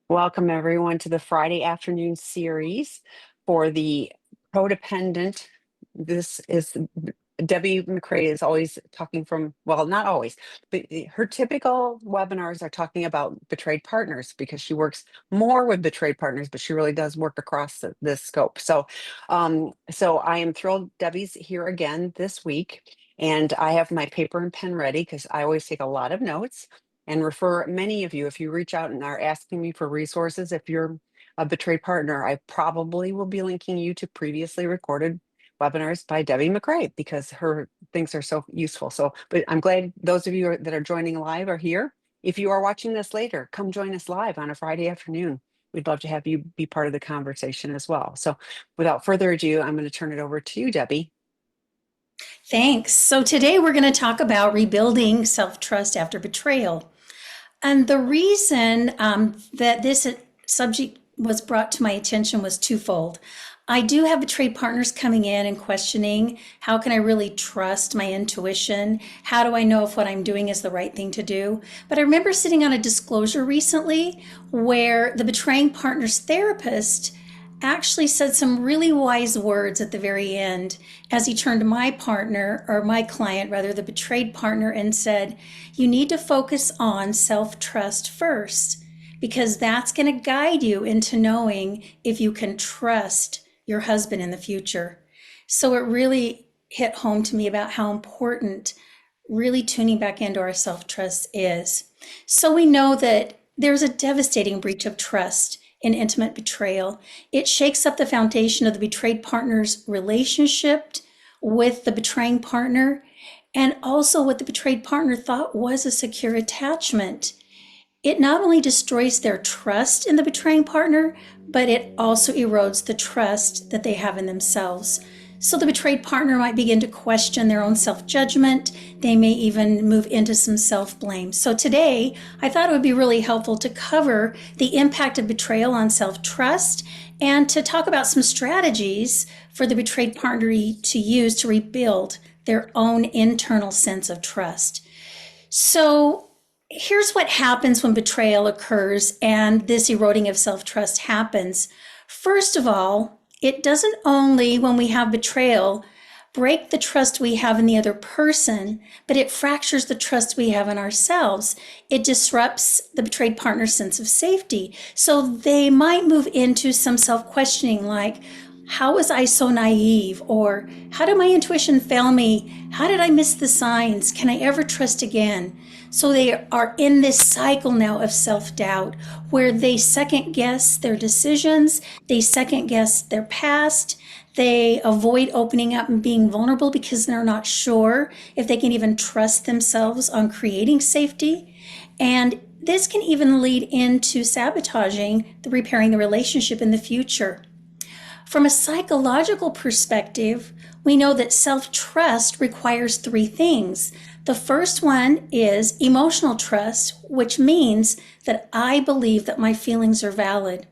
Welcome, everyone, to the Friday afternoon series for the codependent. This is Debbie McRae is always talking from, well, not always, but her typical webinars are talking about betrayed partners because she works more with betrayed partners, but she really does work across this scope. So I am thrilled Debbie's here again this week, and I have my paper and pen ready because I always take a lot of notes and refer many of you, if you reach out and are asking me for resources, if you're a betrayed partner, I probably will be linking you to previously recorded webinars by Debbie McRae because her things are so useful. But I'm glad those of you that are joining live are here. If you are watching this later, come join us live on a Friday afternoon. We'd love to have you be part of the conversation as well. So without further ado, I'm going to turn it over to you, Debbie. Thanks. So today we're going to talk about rebuilding self-trust after betrayal. And the reason that this subject was brought to my attention was twofold. I do have betrayed partners coming in and questioning, how can I really trust my intuition? How do I know if what I'm doing is the right thing to do? But I remember sitting on a disclosure recently where the betraying partner's therapist actually said some really wise words at the very end as he turned to my partner, or my client rather, the betrayed partner, and said, you need to focus on self-trust first, because that's going to guide you into knowing if you can trust your husband in the future. So it really hit home to me about how important really tuning back into our self-trust is. So we know that there's a devastating breach of trust in intimate betrayal. It shakes up the foundation of the betrayed partner's relationship with the betraying partner, and also what the betrayed partner thought was a secure attachment. It not only destroys their trust in the betraying partner, but it also erodes the trust that they have in themselves. So the betrayed partner might begin to question their own self-judgment. They may even move into some self-blame. So today, I thought it would be really helpful to cover the impact of betrayal on self-trust and to talk about some strategies for the betrayed partner to use to rebuild their own internal sense of trust. So here's what happens when betrayal occurs and this eroding of self-trust happens. First of all, it doesn't only, when we have betrayal, break the trust we have in the other person, but it fractures the trust we have in ourselves. It disrupts the betrayed partner's sense of safety. So they might move into some self-questioning like, how was I so naive? Or how did my intuition fail me? How did I miss the signs? Can I ever trust again? So they are in this cycle now of self-doubt where they second guess their decisions, they second guess their past, they avoid opening up and being vulnerable because they're not sure if they can even trust themselves on creating safety. And this can even lead into sabotaging the repairing the relationship in the future. From a psychological perspective, we know that self-trust requires three things. The first one is emotional trust, which means that I believe that my feelings are valid.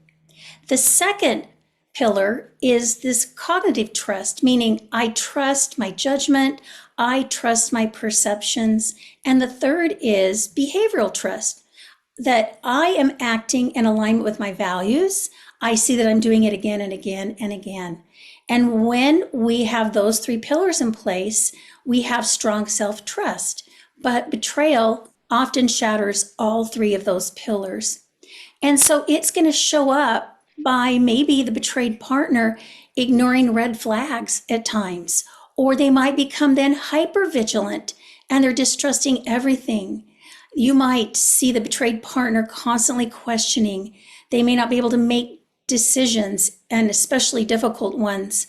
The second pillar is this cognitive trust, meaning I trust my judgment, I trust my perceptions. And the third is behavioral trust, that I am acting in alignment with my values. I see that I'm doing it again and again and again. And when we have those three pillars in place, we have strong self-trust. But betrayal often shatters all three of those pillars. And so it's going to show up by maybe the betrayed partner ignoring red flags at times, or they might become then hyper-vigilant and they're distrusting everything. You might see the betrayed partner constantly questioning. They may not be able to make decisions, and especially difficult ones.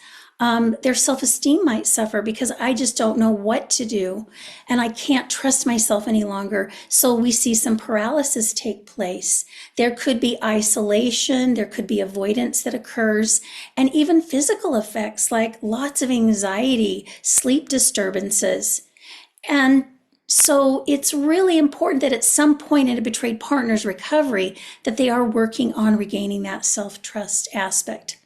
Their self-esteem might suffer because I just don't know what to do and I can't trust myself any longer. So we see some paralysis take place. There could be isolation, there could be avoidance that occurs, and even physical effects like lots of anxiety, sleep disturbances. And so it's really important that at some point in a betrayed partner's recovery that they are working on regaining that self-trust aspect.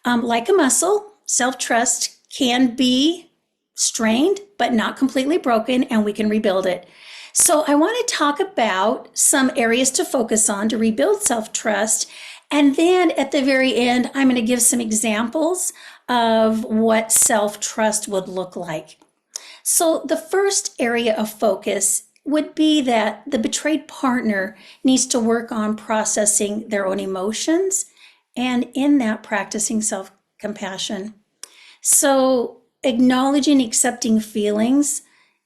Like a muscle, self-trust can be strained, but not completely broken, and we can rebuild it. So I want to talk about some areas to focus on to rebuild self-trust. And then at the very end, I'm going to give some examples of what self-trust would look like. So the first area of focus would be that the betrayed partner needs to work on processing their own emotions and in that practicing self-compassion. So acknowledging, accepting feelings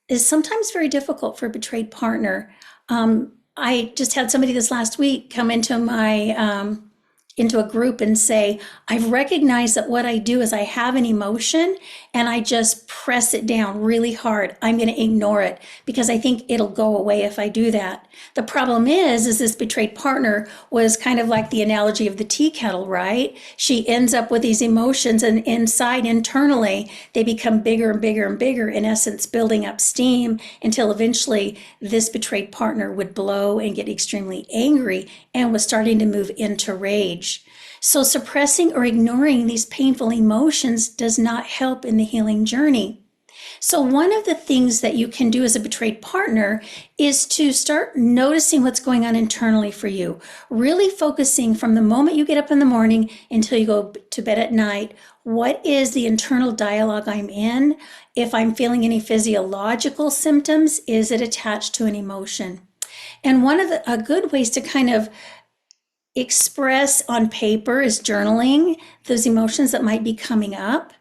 is sometimes very difficult for a betrayed partner. I just had somebody this last week come into into a group and say, I've recognized that what I do is I have an emotion and I just press it down really hard. I'm going to ignore it because I think it'll go away if I do that. The problem is this betrayed partner was kind of like the analogy of the tea kettle, right? She ends up with these emotions and inside, internally, they become bigger and bigger and bigger, in essence, building up steam until eventually this betrayed partner would blow and get extremely angry and was starting to move into rage. So suppressing or ignoring these painful emotions does not help in the healing journey. So one of the things that you can do as a betrayed partner is to start noticing what's going on internally for you, really focusing from the moment you get up in the morning until you go to bed at night. What is the internal dialogue I'm in? If I'm feeling any physiological symptoms, is it attached to an emotion? And one of a good ways to kind of express on paper is journaling those emotions that might be coming up.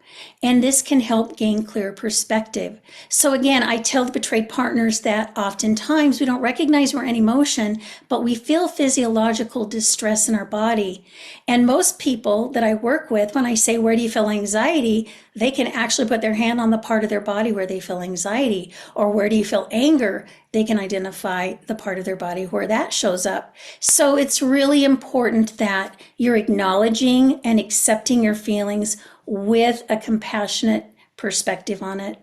And this can help gain clear perspective. So again, I tell the betrayed partners that oftentimes we don't recognize we're in emotion, but we feel physiological distress in our body. And most people that I work with, when I say, where do you feel anxiety? They can actually put their hand on the part of their body where they feel anxiety. Or where do you feel anger? They can identify the part of their body where that shows up. So it's really important that you're acknowledging and accepting your feelings with a compassionate perspective on it.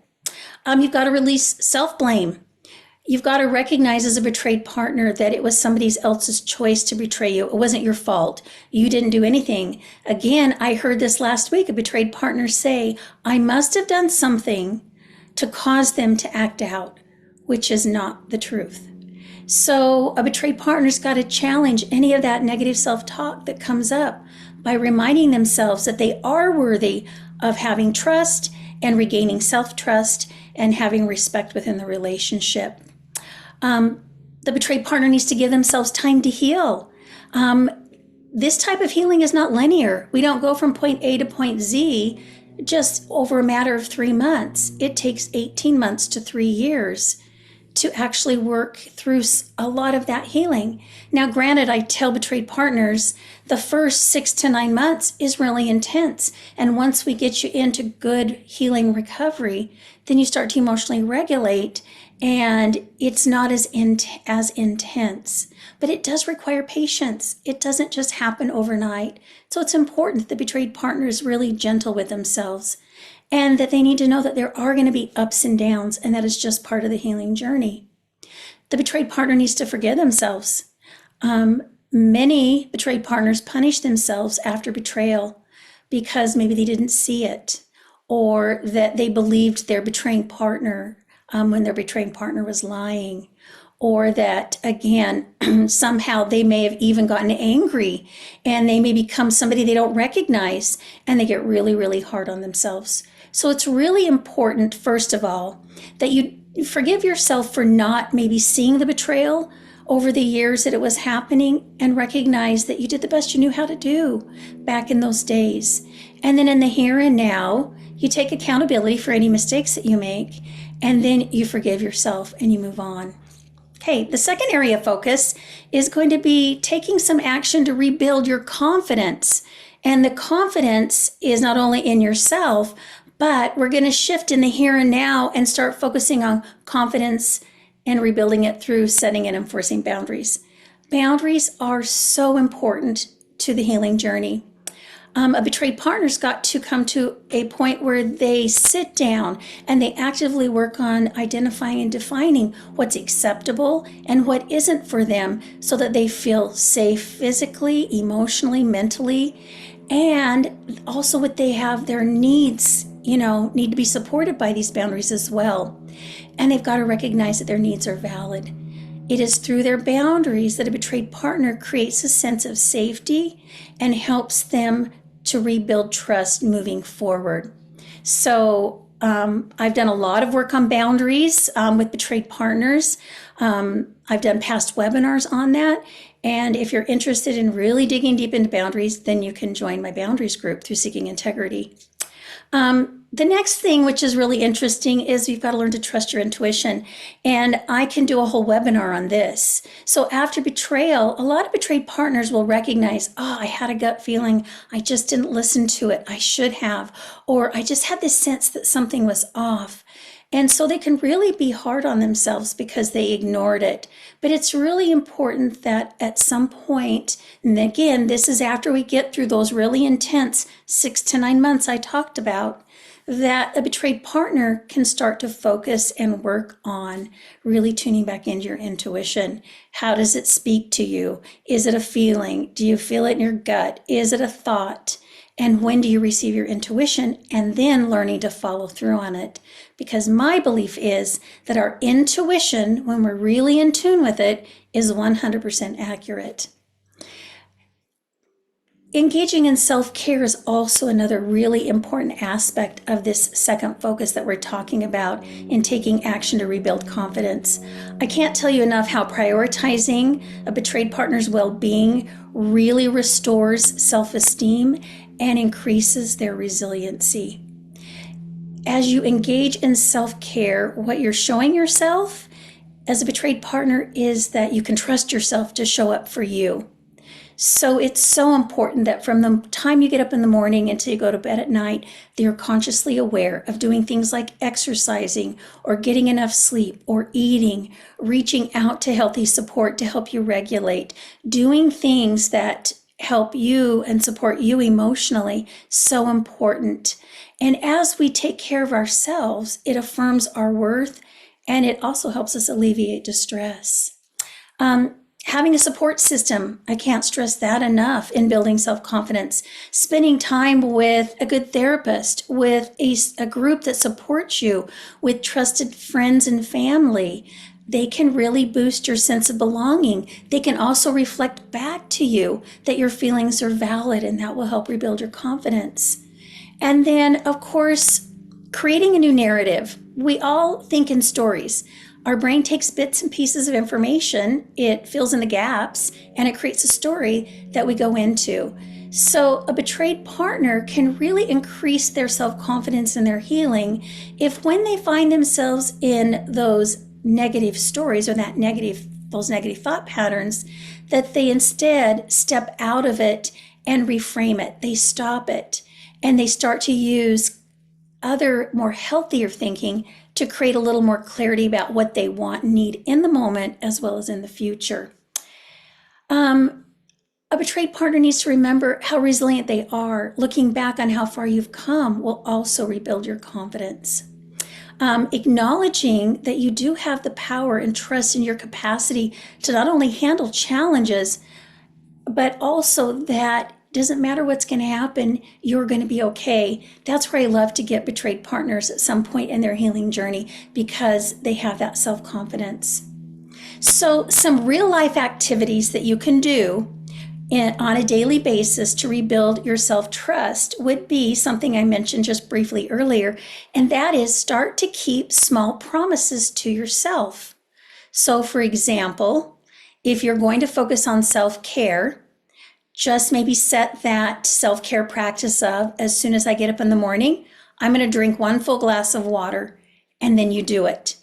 You've got to release self-blame. You've got to recognize as a betrayed partner that it was somebody else's choice to betray you. It wasn't your fault. You didn't do anything. Again, I heard this last week, a betrayed partner say, I must have done something to cause them to act out, which is not the truth. So a betrayed partner's got to challenge any of that negative self-talk that comes up by reminding themselves that they are worthy of having trust and regaining self-trust and having respect within the relationship. The betrayed partner needs to give themselves time to heal. This type of healing is not linear. We don't go from point A to point Z just over a matter of 3 months. It takes 18 months to 3 years to actually work through a lot of that healing. Now, granted, I tell betrayed partners the first 6 to 9 months is really intense. And once we get you into good healing recovery, then you start to emotionally regulate and it's not as intense. But it does require patience. It doesn't just happen overnight. So it's important that the betrayed partner is really gentle with themselves and that they need to know that there are going to be ups and downs and that is just part of the healing journey. The betrayed partner needs to forgive themselves. Many betrayed partners punish themselves after betrayal because maybe they didn't see it or that they believed their betraying partner when their betraying partner was lying, or that, again, somehow they may have even gotten angry and they may become somebody they don't recognize and they get really, really hard on themselves. So it's really important, first of all, that you forgive yourself for not maybe seeing the betrayal over the years that it was happening and recognize that you did the best you knew how to do back in those days. And then in the here and now, you take accountability for any mistakes that you make, and then you forgive yourself and you move on. Okay, the second area of focus is going to be taking some action to rebuild your confidence. And the confidence is not only in yourself, but we're going to shift in the here and now and start focusing on confidence and rebuilding it through setting and enforcing boundaries. Boundaries are so important to the healing journey. A betrayed partner's got to come to a point where they sit down and they actively work on identifying and defining what's acceptable and what isn't for them so that they feel safe physically, emotionally, mentally, and also what they have their needs need to be supported by these boundaries as well. And they've got to recognize that their needs are valid. It is through their boundaries that a betrayed partner creates a sense of safety and helps them to rebuild trust moving forward. So I've done a lot of work on boundaries with betrayed partners. I've done past webinars on that. And if you're interested in really digging deep into boundaries, then you can join my boundaries group through Seeking Integrity. The next thing, which is really interesting, is you've got to learn to trust your intuition. And I can do a whole webinar on this. So after betrayal, a lot of betrayed partners will recognize, I had a gut feeling. I just didn't listen to it. I should have. Or I just had this sense that something was off. And so they can really be hard on themselves because they ignored it. But it's really important that at some point, and again, this is after we get through those really intense 6 to 9 months I talked about, that a betrayed partner can start to focus and work on really tuning back into your intuition. How does it speak to you? Is it a feeling? Do you feel it in your gut? Is it a thought? And when do you receive your intuition? And then learning to follow through on it. Because my belief is that our intuition, when we're really in tune with it, is 100% accurate. Engaging in self-care is also another really important aspect of this second focus that we're talking about in taking action to rebuild confidence. I can't tell you enough how prioritizing a betrayed partner's well-being really restores self-esteem and increases their resiliency. As you engage in self-care, what you're showing yourself as a betrayed partner is that you can trust yourself to show up for you. So it's so important that from the time you get up in the morning until you go to bed at night, that you're consciously aware of doing things like exercising or getting enough sleep or eating, reaching out to healthy support to help you regulate, doing things that help you and support you emotionally, so important. And as we take care of ourselves, it affirms our worth and it also helps us alleviate distress. Having a support system, I can't stress that enough in building self-confidence. Spending time with a good therapist, with a group that supports you, with trusted friends and family. They can really boost your sense of belonging. They can also reflect back to you that your feelings are valid, and that will help rebuild your confidence. And then, of course, creating a new narrative. We all think in stories. Our brain takes bits and pieces of information, it fills in the gaps, and it creates a story that we go into. So a betrayed partner can really increase their self-confidence and their healing if when they find themselves in those negative stories or those negative thought patterns, that they instead step out of it and reframe it. They stop it and they start to use other more healthier thinking to create a little more clarity about what they want and need in the moment as well as in the future. A betrayed partner needs to remember how resilient they are. Looking back on how far you've come will also rebuild your confidence. Acknowledging that you do have the power and trust in your capacity to not only handle challenges, but also that doesn't matter what's going to happen, you're going to be okay. That's where I love to get betrayed partners at some point in their healing journey because they have that self-confidence. So some real life activities that you can do on a daily basis to rebuild your self-trust would be something I mentioned just briefly earlier, and that is start to keep small promises to yourself. So for example, if you're going to focus on self-care, just maybe set that self-care practice of, as soon as I get up in the morning, I'm going to drink 1 full glass of water, and then you do it.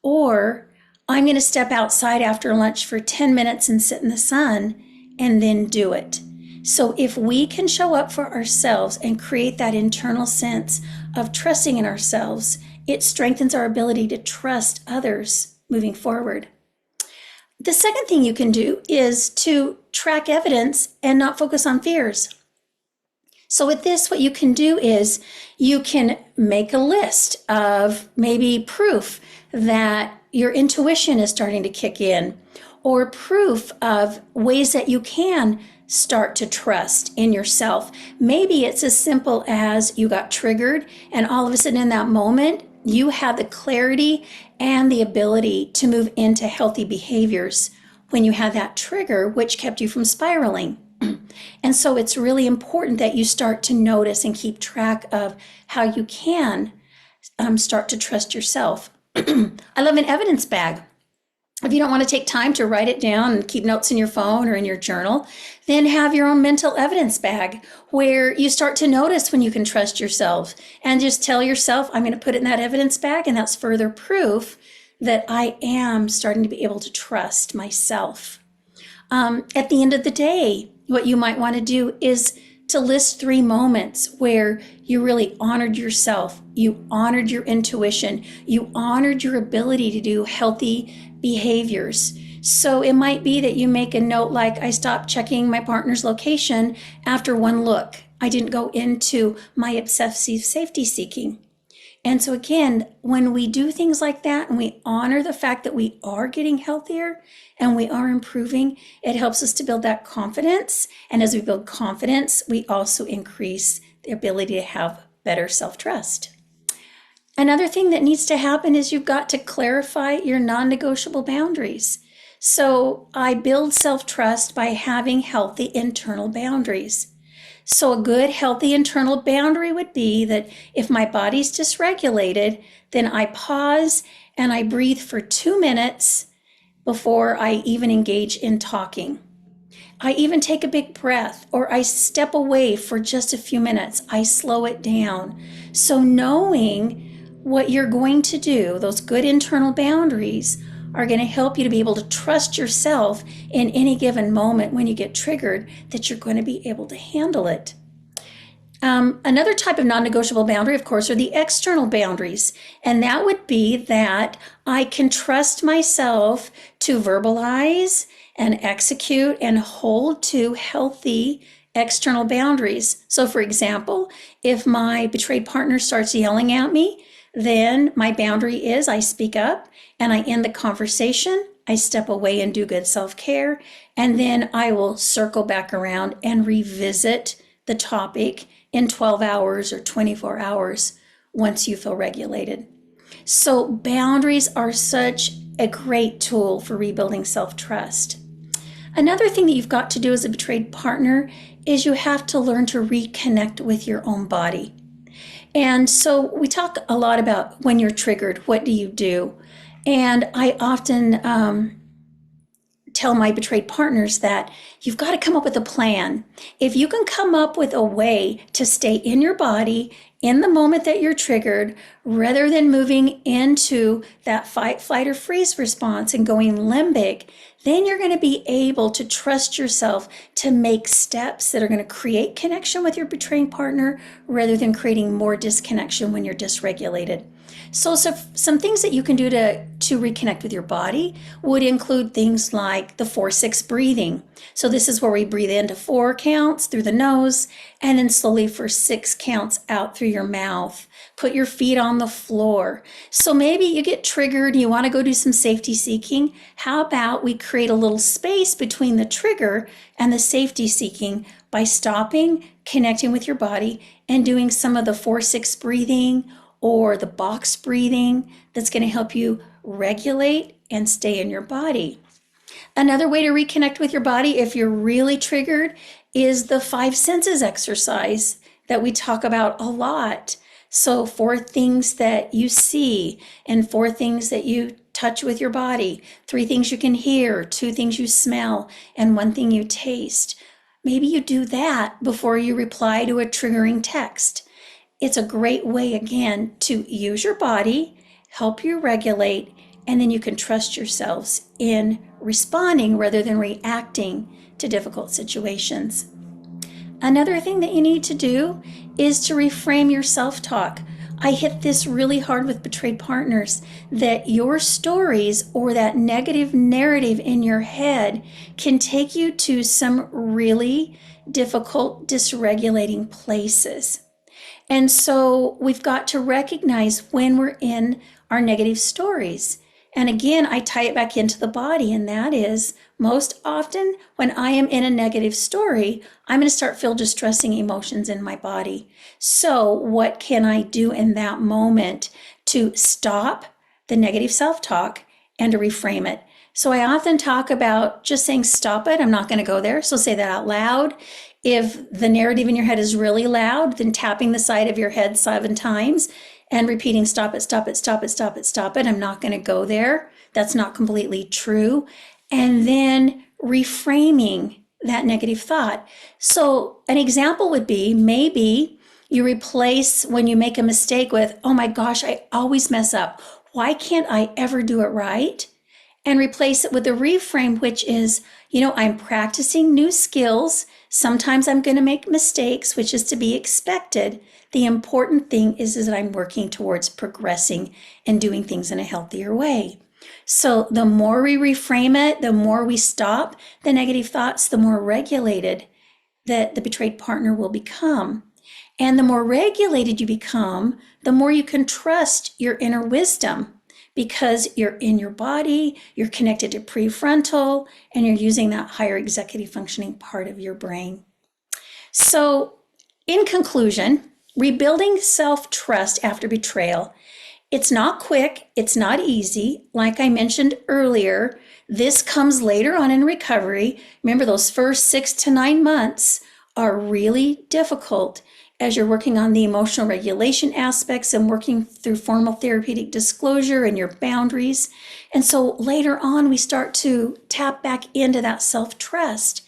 Or I'm going to step outside after lunch for 10 minutes and sit in the sun, and then do it. So if we can show up for ourselves and create that internal sense of trusting in ourselves, it strengthens our ability to trust others moving forward. The second thing you can do is to track evidence and not focus on fears. So with this, what you can do is you can make a list of maybe proof that your intuition is starting to kick in, or proof of ways that you can start to trust in yourself. Maybe it's as simple as you got triggered, and all of a sudden in that moment, you have the clarity and the ability to move into healthy behaviors when you had that trigger, which kept you from spiraling. And so it's really important that you start to notice and keep track of how you can start to trust yourself. I love an evidence bag. If you don't want to take time to write it down and keep notes in your phone or in your journal, then have your own mental evidence bag where you start to notice when you can trust yourself and just tell yourself, I'm going to put it in that evidence bag, and that's further proof that I am starting to be able to trust myself. At the end of the day, what you might want to do is to list 3 moments where you really honored yourself, you honored your intuition, you honored your ability to do healthy behaviors. So it might be that you make a note like, I stopped checking my partner's location after 1 look. I didn't go into my obsessive safety seeking. And so again, when we do things like that and we honor the fact that we are getting healthier and we are improving, it helps us to build that confidence. And as we build confidence, we also increase the ability to have better self-trust. Another thing that needs to happen is you've got to clarify your non-negotiable boundaries. So I build self-trust by having healthy internal boundaries. So a good, healthy internal boundary would be that if my body's dysregulated, then I pause and I breathe for 2 minutes before I even engage in talking. I even take a big breath, or I step away for just a few minutes. I slow it down. So knowing what you're going to do, those good internal boundaries, are going to help you to be able to trust yourself in any given moment when you get triggered, that you're going to be able to handle it. Another type of non-negotiable boundary, of course, are the external boundaries. And that would be that I can trust myself to verbalize and execute and hold to healthy external boundaries. So for example, if my betrayed partner starts yelling at me, then my boundary is I speak up and I end the conversation. I step away and do good self-care. And then I will circle back around and revisit the topic in 12 hours or 24 hours once you feel regulated. So boundaries are such a great tool for rebuilding self-trust. Another thing that you've got to do as a betrayed partner is you have to learn to reconnect with your own body. And so we talk a lot about when you're triggered, what do you do? And I often tell my betrayed partners that you've got to come up with a plan. If you can come up with a way to stay in your body in the moment that you're triggered, rather than moving into that fight, flight, or freeze response and going limbic, then you're going to be able to trust yourself to make steps that are going to create connection with your betraying partner rather than creating more disconnection when you're dysregulated. So some things that you can do to reconnect with your body would include things like the 4-6 breathing. So this is where we breathe into 4 counts through the nose and then slowly for 6 counts out through your mouth. Put your feet on the floor. So maybe you get triggered and you want to go do some safety seeking. How about we create a little space between the trigger and the safety seeking by stopping, connecting with your body, and doing some of the 4-6 breathing or the box breathing that's going to help you regulate and stay in your body. Another way to reconnect with your body if you're really triggered is the 5 senses exercise that we talk about a lot. So 4 things that you see and 4 things that you touch with your body, 3 things you can hear, 2 things you smell, and 1 thing you taste. Maybe you do that before you reply to a triggering text. It's a great way, again, to use your body, help you regulate, and then you can trust yourselves in responding rather than reacting to difficult situations. Another thing that you need to do is to reframe your self-talk. I hit this really hard with betrayed partners, that your stories or that negative narrative in your head can take you to some really difficult, dysregulating places. And so we've got to recognize when we're in our negative stories. And again, I tie it back into the body, and that is Most often, when I am in a negative story, I'm going to start feel distressing emotions in my body. So, what can I do in that moment to stop the negative self talk and to reframe it? So, I often talk about just saying, stop it. I'm not going to go there. So, say that out loud. If the narrative in your head is really loud, then tapping the side of your head 7 times and repeating, stop it, stop it, stop it, stop it, stop it. I'm not going to go there. That's not completely true. And then reframing that negative thought. So, an example would be maybe you replace when you make a mistake with, oh my gosh, I always mess up. Why can't I ever do it right? And replace it with a reframe, which is, I'm practicing new skills. Sometimes I'm going to make mistakes, which is to be expected. The important thing is that I'm working towards progressing and doing things in a healthier way. So the more we reframe it, the more we stop the negative thoughts, the more regulated that the betrayed partner will become. And the more regulated you become, the more you can trust your inner wisdom because you're in your body, you're connected to prefrontal, and you're using that higher executive functioning part of your brain. So, in conclusion, rebuilding self trust after betrayal. It's not quick, it's not easy. Like I mentioned earlier, this comes later on in recovery. Remember, those first 6 to 9 months are really difficult as you're working on the emotional regulation aspects and working through formal therapeutic disclosure and your boundaries. And so later on, we start to tap back into that self trust.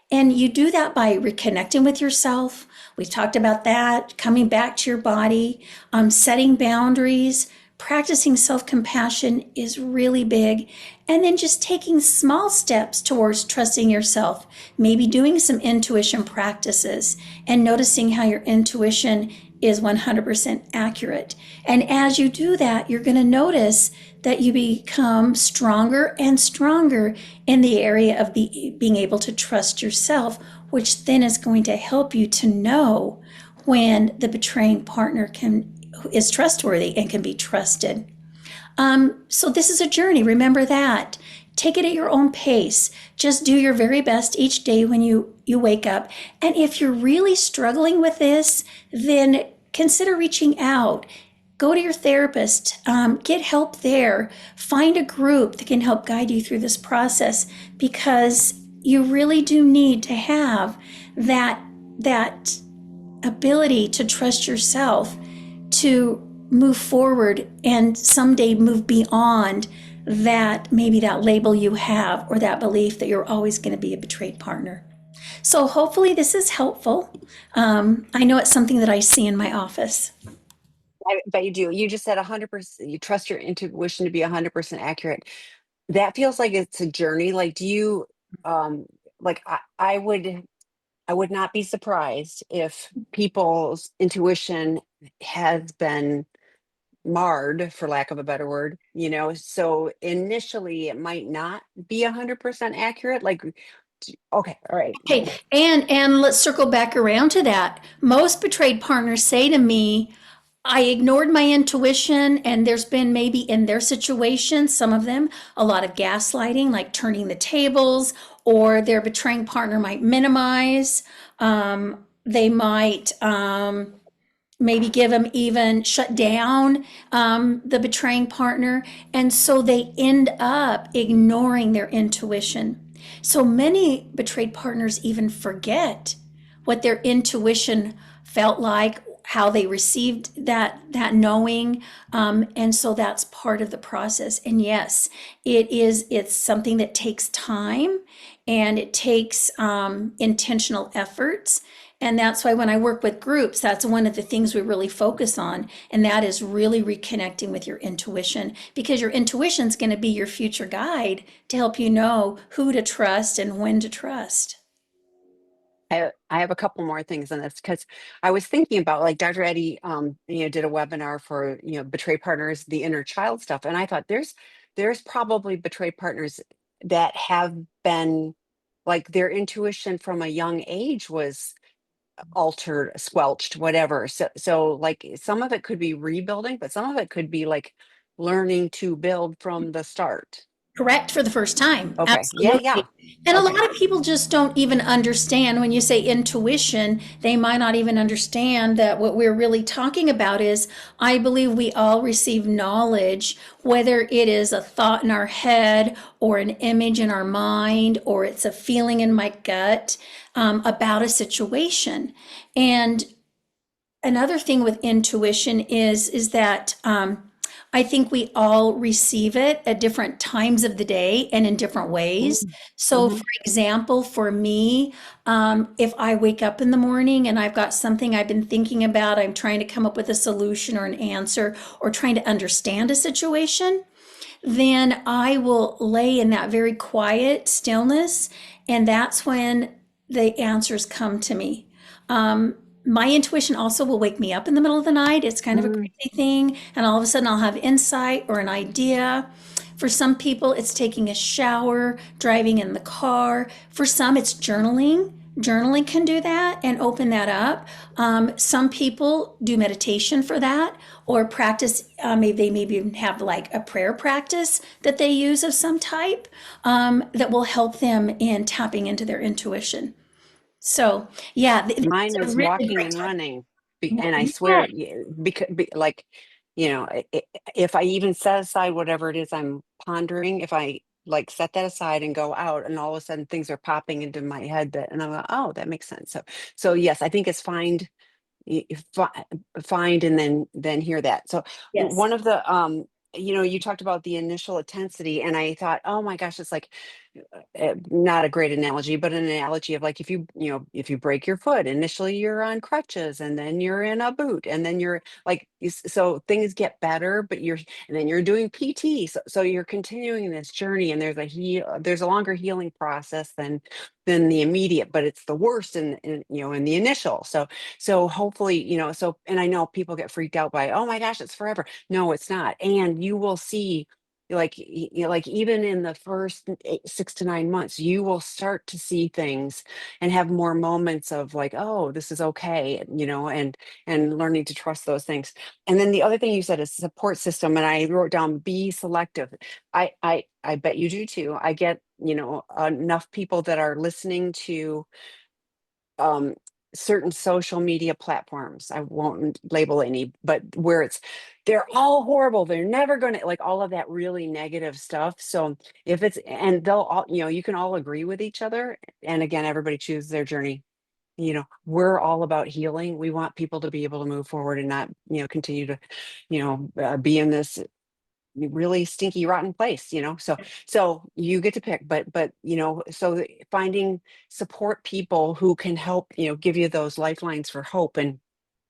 And you do that by reconnecting with yourself. We've talked about that, coming back to your body, setting boundaries, practicing self compassion is really big. And then just taking small steps towards trusting yourself, maybe doing some intuition practices and noticing how your intuition is 100% accurate. And as you do that, you're going to notice that you become stronger and stronger in the area of being able to trust yourself, which then is going to help you to know when the betraying partner is trustworthy and can be trusted. So this is a journey. Remember that. Take it at your own pace. Just do your very best each day when you wake up. And if you're really struggling with this, then consider reaching out. Go to your therapist, get help there, find a group that can help guide you through this process because you really do need to have that ability to trust yourself to move forward and someday move beyond that, maybe that label you have or that belief that you're always going to be a betrayed partner. So hopefully this is helpful. I know it's something that I see in my office. I bet you do. You just said 100%. You trust your intuition to be 100% accurate. That feels like it's a journey. Like, do you, um, like I would not be surprised if people's intuition has been marred, for lack of a better word, so initially it might not be 100% accurate. Like, okay, all right. Okay, and let's circle back around to that. Most betrayed partners say to me, I ignored my intuition, and there's been maybe in their situation, some of them, a lot of gaslighting, like turning the tables, or their betraying partner might minimize. They might maybe give them even shut down the betraying partner. And so they end up ignoring their intuition. So many betrayed partners even forget what their intuition felt like, how they received that knowing, and so that's part of the process. And yes, it's something that takes time and it takes intentional efforts. And that's why when I work with groups, that's one of the things we really focus on. And that is really reconnecting with your intuition because your intuition is going to be your future guide to help you know who to trust and when to trust. I have a couple more things on this because I was thinking about, like, Dr. Eddie, did a webinar for, betray partners, the inner child stuff. And I thought there's probably betray partners that have been, like, their intuition from a young age was altered, squelched, whatever. So like some of it could be rebuilding, but some of it could be like learning to build from the start. correct for the first time. Okay. Yeah, yeah. Absolutely. And a Okay. lot of people just don't even understand when you say intuition, they might not even understand that what we're really talking about is I believe we all receive knowledge, whether it is a thought in our head or an image in our mind or it's a feeling in my gut about a situation. And another thing with intuition is that I think we all receive it at different times of the day and in different ways. So, Mm-hmm. for example, for me, if I wake up in the morning and I've got something I've been thinking about, I'm trying to come up with a solution or an answer or trying to understand a situation, then I will lay in that very quiet stillness, and that's when the answers come to me. Um, my intuition also will wake me up in the middle of the night. It's kind of a Mm-hmm. crazy thing, and all of a sudden I'll have insight or an idea. For some people, it's taking a shower, driving in the car. For some, it's journaling. Journaling can do that and open that up. Some people do meditation for that or practice. Maybe they maybe even have like a prayer practice that they use of some type that will help them in tapping into their intuition. So, yeah, it's Mine a is really walking great and topic. running. And I Yeah, swear, because like, if I even set aside whatever it is I'm pondering, if I like set that aside and go out, and all of a sudden things are popping into my head and I'm like, oh, that makes sense. So yes, I think it's find and then hear that. So yes, one of the you talked about the initial intensity, and I thought, oh my gosh, it's like not a great analogy, but an analogy of like if you break your foot, initially you're on crutches, and then you're in a boot, and then you're like so things get better, but and then you're doing PT, so you're continuing this journey, and there's a longer healing process than the immediate, but it's the worst in the initial. So hopefully, and I know people get freaked out by, oh my gosh, it's forever. No, it's not. And you will see, like, like even in the first 6 to 9 months, you will start to see things and have more moments of like, oh, this is okay, and learning to trust those things. And then the other thing you said is support system. And I wrote down, be selective. I bet you do too. I get, enough people that are listening to um certain social media platforms. I won't label any, but where they're all horrible, they're never going to, like, all of that really negative stuff. So if it's, and they'll all, you can all agree with each other, and again, everybody chooses their journey. We're all about healing. We want people to be able to move forward and not, continue to, be in this really stinky rotten place. So you get to pick, but finding support people who can help, give you those lifelines for hope and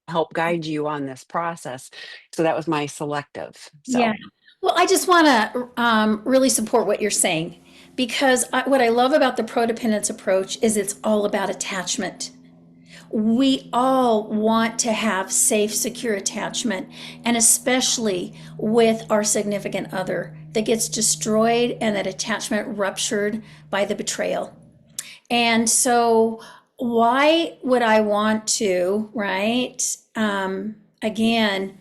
help guide you on this process. So that was my selective. yeah. So Well, I just want to really support what you're saying because what I love about the prodependence approach is it's all about attachment. We all want to have safe, secure attachment, and especially with our significant other that gets destroyed and that attachment ruptured by the betrayal. And so, why would I want to, right? Again,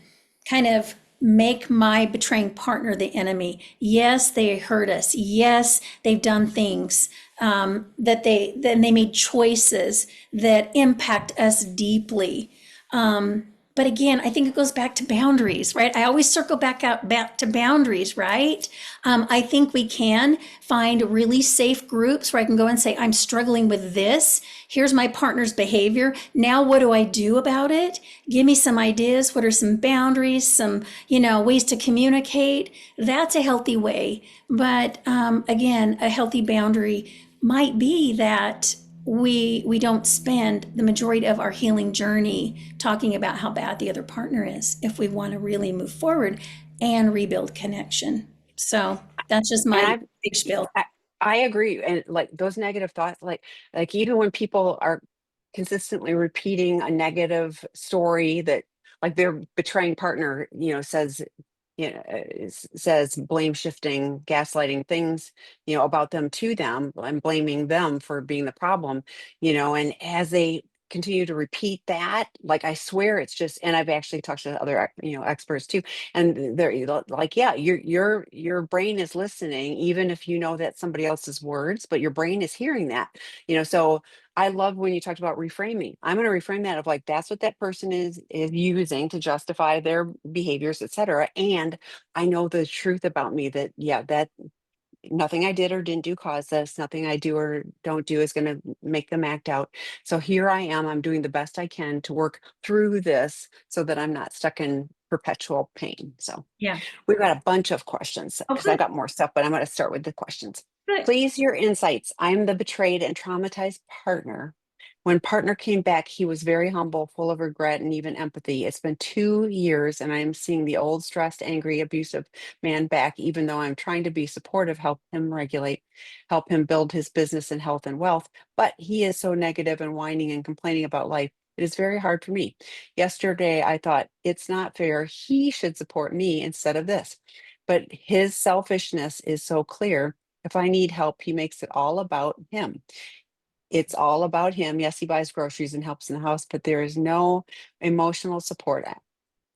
kind of make my betraying partner the enemy. Yes, they hurt us. Yes, they've done things that they made choices that impact us deeply. But again, I think it goes back to boundaries, right? I always circle back to boundaries, right? I think we can find really safe groups where I can go and say, I'm struggling with this. Here's my partner's behavior. Now, what do I do about it? Give me some ideas. What are some boundaries? Some, ways to communicate. That's a healthy way. But again, a healthy boundary might be that we don't spend the majority of our healing journey talking about how bad the other partner is if we want to really move forward and rebuild connection. So that's just and my I big spiel. I, I agree. And like those negative thoughts, like even when people are consistently repeating a negative story that, like, their betraying partner, says blame shifting, gaslighting things, about them to them, and blaming them for being the problem, and as they continue to repeat that. Like, I swear it's just, and I've actually talked to other, experts too. And they're like, yeah, your brain is listening, even if you know that's somebody else's words, but your brain is hearing that, so I love when you talked about reframing. I'm going to reframe that of like, that's what that person is using to justify their behaviors, etc. And I know the truth about me that, yeah, that nothing I did or didn't do caused this. Nothing I do or don't do is going to make them act out. So here I am. I'm doing the best I can to work through this so that I'm not stuck in perpetual pain. So Yeah. we've got a bunch of questions Oh, because I've good. got more stuff, but I'm going to start with the questions. Good. Please, your insights. I'm the betrayed and traumatized partner. When partner came back, he was very humble, full of regret and even empathy. It's been 2 years and I'm seeing the old stressed, angry, abusive man back, even though I'm trying to be supportive, help him regulate, help him build his business and health and wealth. But he is so negative and whining and complaining about life. It is very hard for me. Yesterday, I thought it's not fair. He should support me instead of this. But his selfishness is so clear. If I need help, he makes it all about him. It's all about him. Yes, he buys groceries and helps in the house, but there is no emotional support.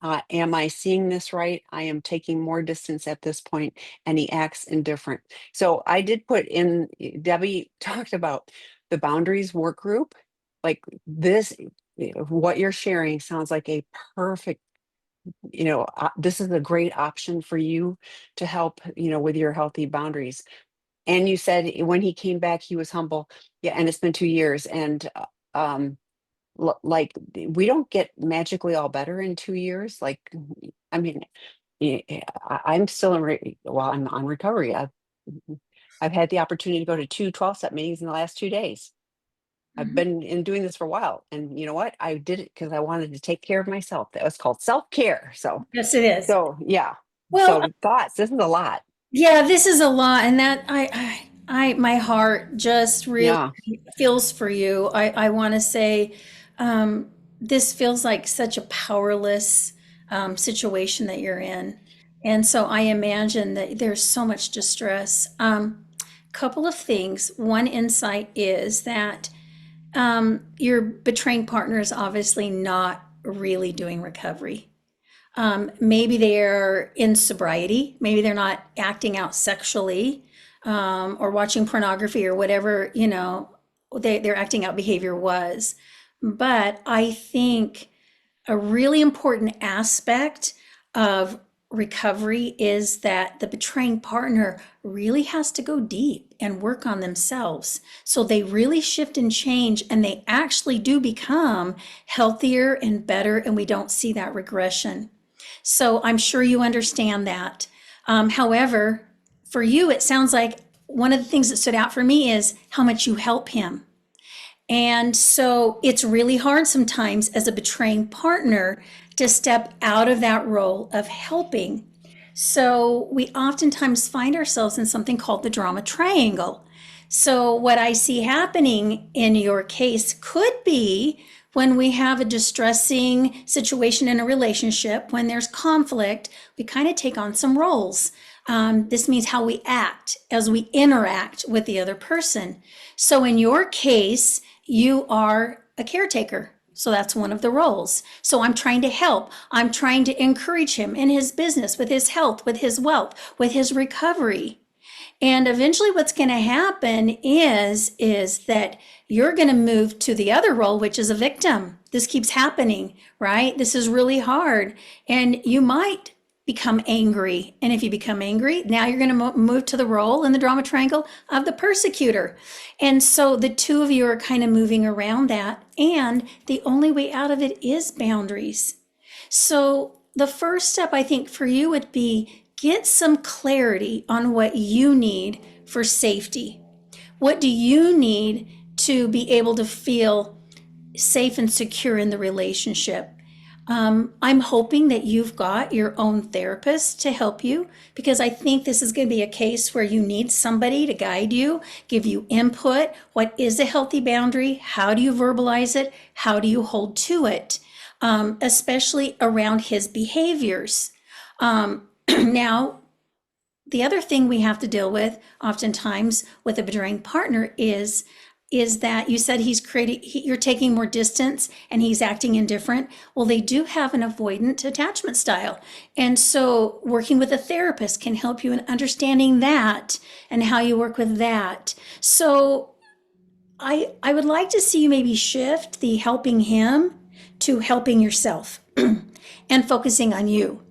Am I seeing this right? I am taking more distance at this point, and he acts indifferent. So I did put in, Debbie talked about the boundaries work group. Like this, what you're sharing sounds like a perfect, this is a great option for you to help, with your healthy boundaries. And you said when he came back, he was humble. Yeah, and it's been 2 years. And like, we don't get magically all better in 2 years. Like, I mean, I'm still well, I'm on recovery. I've had the opportunity to go to two 12-step meetings in the last 2 days. I've Mhm. been in doing this for a while. And you know what? I did it because I wanted to take care of myself. That was called self-care. So, Yes, it is. yeah. Well, So thoughts, this is a lot. yeah, this is a lot, and that my heart just really Yeah. feels for you. I want to say, this feels like such a powerless situation that you're in, and so I imagine that there's so much distress. Couple of things. One insight is that your betraying partner is obviously not really doing recovery. Maybe they're in sobriety. Maybe they're not acting out sexually, or watching pornography or whatever, their acting out behavior was. But I think a really important aspect of recovery is that the betraying partner really has to go deep and work on themselves. So they really shift and change, and they actually do become healthier and better, and we don't see that regression. So I'm sure you understand that. However, for you, it sounds like one of the things that stood out for me is how much you help him. And so it's really hard sometimes as a betraying partner to step out of that role of helping. So we oftentimes find ourselves in something called the drama triangle. So what I see happening in your case could be when we have a distressing situation in a relationship, when there's conflict, we kind of take on some roles. This means how we act as we interact with the other person. So in your case, you are a caretaker. So that's one of the roles. So I'm trying to help. I'm trying to encourage him in his business, with his health, with his wealth, with his recovery. And eventually what's going to happen is that you're going to move to the other role, which is a victim. This keeps happening, right? This is really hard. And you might become angry. And if you become angry, now you're going to move to the role in the drama triangle of the persecutor. And so the two of you are kind of moving around that. And the only way out of it is boundaries. So the first step, I think, for you would be get some clarity on what you need for safety. What do you need to be able to feel safe and secure in the relationship? I'm hoping that you've got your own therapist to help you, because I think this is going to be a case where you need somebody to guide you, give you input. What is a healthy boundary? How do you verbalize it? How do you hold to it? Especially around his behaviors. Now, the other thing we have to deal with oftentimes with a betraying partner is is that you said you're taking more distance and he's acting indifferent. Well, they do have an avoidant attachment style. And so working with a therapist can help you in understanding that and how you work with that. So I would like to see you maybe shift the helping him to helping yourself and focusing on you.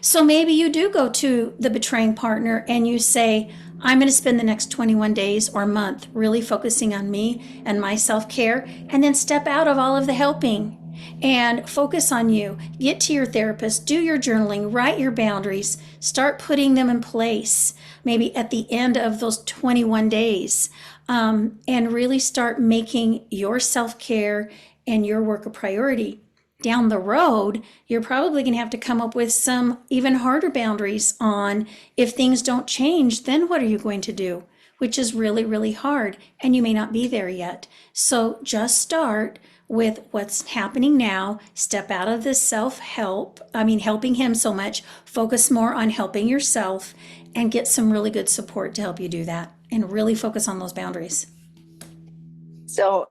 So maybe you do go to the betraying partner and you say, I'm going to spend the next 21 days or month really focusing on me and my self care, and then step out of all of the helping and focus on you. Get to your therapist, do your journaling, write your boundaries, start putting them in place, maybe at the end of those 21 days, and really start making your self care and your work a priority. Down the road, you're probably going to have to come up with some even harder boundaries on if things don't change, then what are you going to do? Which is really, really hard, and you may not be there yet. So just start with what's happening now. Step out of this helping him so much. Focus more on helping yourself and get some really good support to help you do that and really focus on those boundaries. So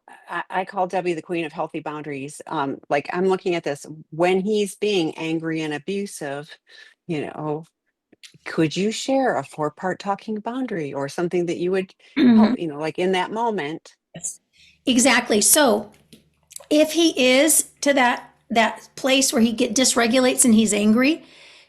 I call Debbie the queen of healthy boundaries. Like I'm looking at this when he's being angry and abusive, you know, could you share a 4-part talking boundary or something that you would help, like in that moment? Yes. Exactly. So if he is to that place where he get dysregulates and he's angry,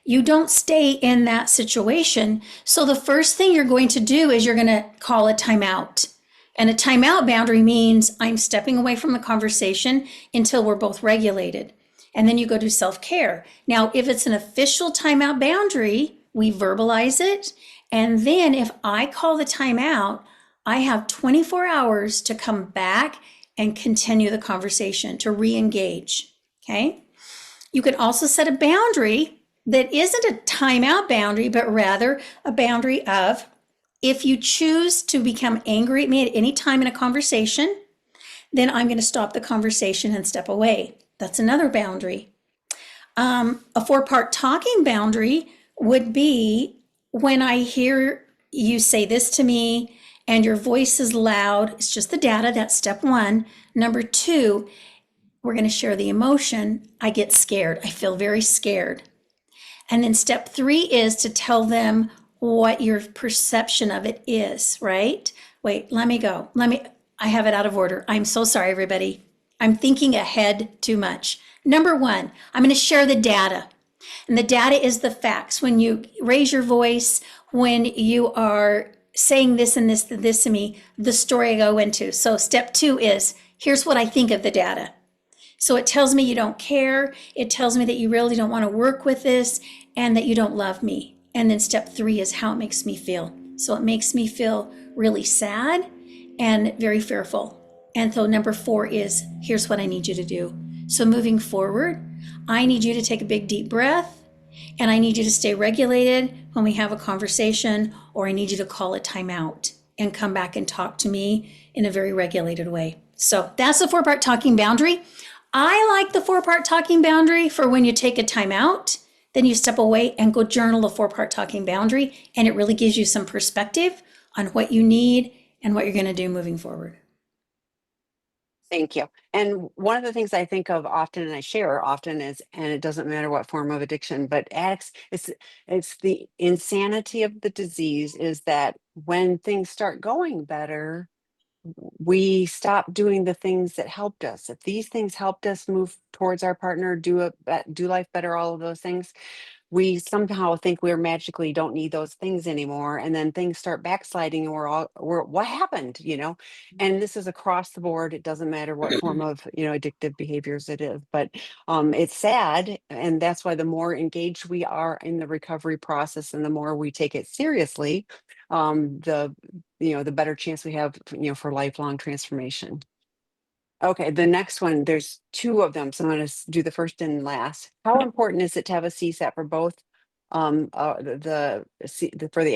you don't stay in that situation. So the first thing you're going to do is you're going to call a timeout. And a timeout boundary means I'm stepping away from the conversation until we're both regulated. And then you go do self-care. Now, if it's an official timeout boundary, we verbalize it. And then if I call the timeout, I have 24 hours to come back and continue the conversation, to re-engage. Okay. You can also set a boundary that isn't a timeout boundary, but rather a boundary of, if you choose to become angry at me at any time in a conversation, then I'm going to stop the conversation and step away. That's another boundary. A 4-part talking boundary would be when I hear you say this to me and your voice is loud. It's just the data. That's step 1. Number 2, we're going to share the emotion. I get scared. I feel very scared. And then step 3 is to tell them what your perception of it is, right? Wait, let me go. I have it out of order. I'm so sorry, everybody. I'm thinking ahead too much. Number 1, I'm going to share the data. And the data is the facts. When you raise your voice, when you are saying this and this to me, the story I go into. So step 2 is, here's what I think of the data. So it tells me you don't care. It tells me that you really don't want to work with this and that you don't love me. And then step 3 is how it makes me feel. So it makes me feel really sad and very fearful. And so number 4 is, here's what I need you to do. So moving forward, I need you to take a big deep breath, and I need you to stay regulated when we have a conversation, or I need you to call a timeout and come back and talk to me in a very regulated way. So that's the 4-part talking boundary. I like the 4-part talking boundary for when you take a timeout, then you step away and go journal the 4-part talking boundary, and it really gives you some perspective on what you need and what you're going to do moving forward. Thank you. And one of the things I think of often and I share often is, and it doesn't matter what form of addiction, but addicts, it's the insanity of the disease is that when things start going better, we stop doing the things that helped us. If these things helped us move towards our partner, do life better, all of those things, we somehow think we're magically don't need those things anymore, and then things start backsliding and we're what happened, and this is across the board. It doesn't matter what form of addictive behaviors it is, but it's sad, and that's why the more engaged we are in the recovery process and the more we take it seriously, the better chance we have for lifelong transformation. Okay, the next one, there's 2 of them, so I'm going to do the first and last. How important is it to have a CSAT for both for the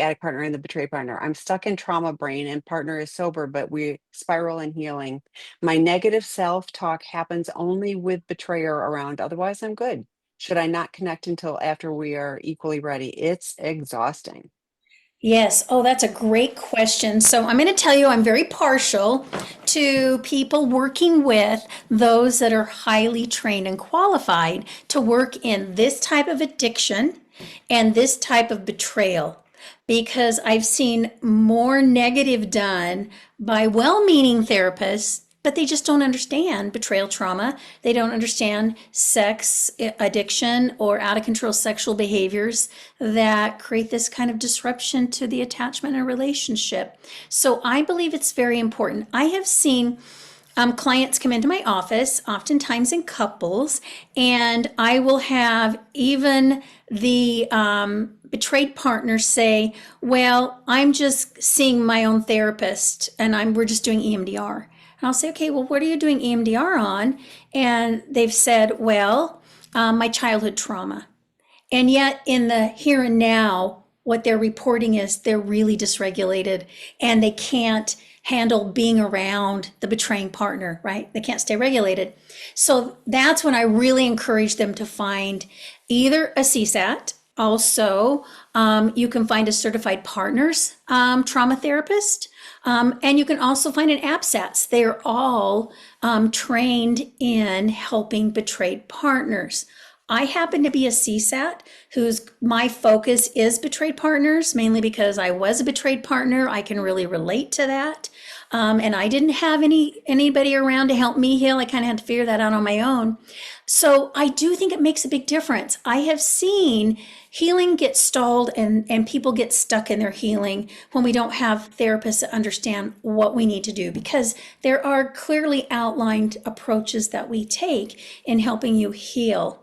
addict partner and the betray partner? I'm stuck in trauma brain and partner is sober, but we spiral in healing. My negative self-talk happens only with betrayer around, otherwise I'm good. Should I not connect until after we are equally ready? It's exhausting. Yes. Oh, that's a great question. So I'm going to tell you, I'm very partial to people working with those that are highly trained and qualified to work in this type of addiction and this type of betrayal, because I've seen more negative done by well-meaning therapists, but they just don't understand betrayal trauma. They don't understand sex addiction or out of control sexual behaviors that create this kind of disruption to the attachment and relationship. So I believe it's very important. I have seen clients come into my office, oftentimes in couples, and I will have even the betrayed partner say, "Well, I'm just seeing my own therapist, and we're just doing EMDR." And I'll say, "Okay, well, what are you doing EMDR on?" And they've said, "Well, my childhood trauma." And yet, in the here and now, what they're reporting is they're really dysregulated and they can't handle being around the betraying partner, right? They can't stay regulated. So that's when I really encourage them to find either a CSAT. Also, you can find a certified partners trauma therapist. And you can also find an APSATS. They're all trained in helping betrayed partners. I happen to be a CSAT whose my focus is betrayed partners, mainly because I was a betrayed partner. I can really relate to that. And I didn't have anybody around to help me heal. I kind of had to figure that out on my own. So I do think it makes a big difference. I have seen healing get stalled and people get stuck in their healing when we don't have therapists that understand what we need to do, because there are clearly outlined approaches that we take in helping you heal.